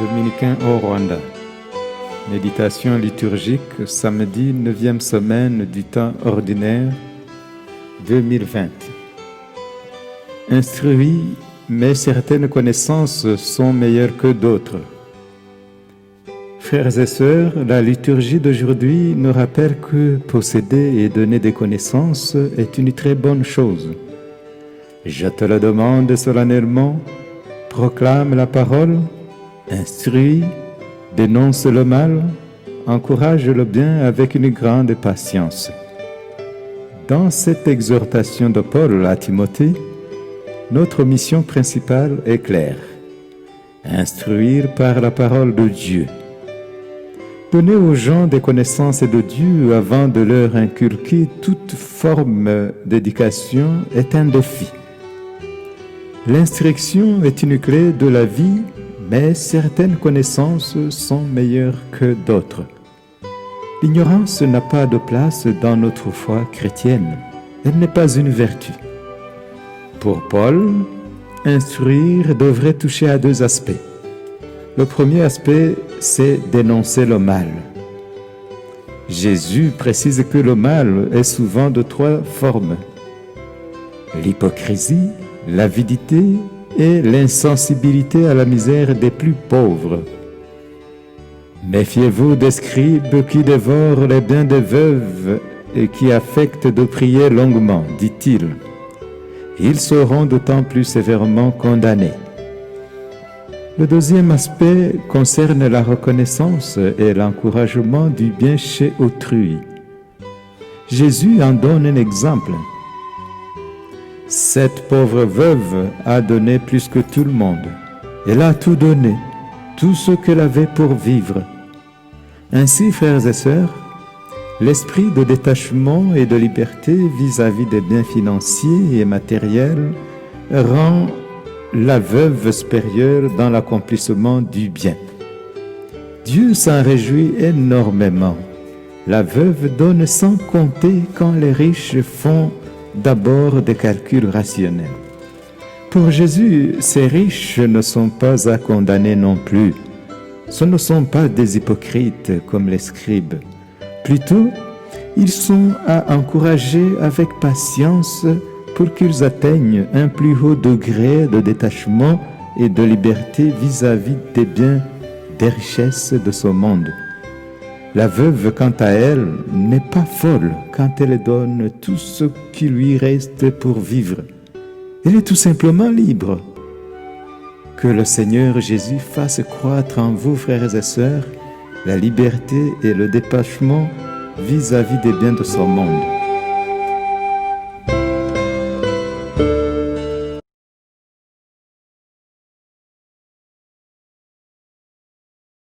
dominicains au Rwanda. Méditation liturgique, samedi 9e semaine du temps ordinaire 2020. Instruit, mais certaines connaissances sont meilleures que d'autres. Frères et sœurs, la liturgie d'aujourd'hui nous rappelle que posséder et donner des connaissances est une très bonne chose. Je te le demande solennellement, proclame la parole, instruis, dénonce le mal, encourage le bien avec une grande patience. Dans cette exhortation de Paul à Timothée, notre mission principale est claire. Instruire par la parole de Dieu. Donner aux gens des connaissances de Dieu avant de leur inculquer toute forme d'éducation est un défi. L'instruction est une clé de la vie, mais certaines connaissances sont meilleures que d'autres. L'ignorance n'a pas de place dans notre foi chrétienne. Elle n'est pas une vertu. Pour Paul, instruire devrait toucher à deux aspects. Le premier aspect, c'est dénoncer le mal. Jésus précise que le mal est souvent de trois formes. L'hypocrisie, l'avidité et l'insensibilité à la misère des plus pauvres. Méfiez-vous des scribes qui dévorent les biens des veuves et qui affectent de prier longuement, dit-il. Ils seront d'autant plus sévèrement condamnés. Le deuxième aspect concerne la reconnaissance et l'encouragement du bien chez autrui. Jésus en donne un exemple. Cette pauvre veuve a donné plus que tout le monde. Elle a tout donné, tout ce qu'elle avait pour vivre. Ainsi, frères et sœurs, l'esprit de détachement et de liberté vis-à-vis des biens financiers et matériels rend la veuve supérieure dans l'accomplissement du bien. Dieu s'en réjouit énormément. La veuve donne sans compter quand les riches font d'abord des calculs rationnels. Pour Jésus, ces riches ne sont pas à condamner non plus. Ce ne sont pas des hypocrites comme les scribes. Plutôt, ils sont à encourager avec patience pour qu'ils atteignent un plus haut degré de détachement et de liberté vis-à-vis des biens, des richesses de ce monde. La veuve, quant à elle, n'est pas folle quand elle donne tout ce qui lui reste pour vivre. Elle est tout simplement libre. Que le Seigneur Jésus fasse croître en vous, frères et sœurs, la liberté et le détachement vis-à-vis des biens de ce monde.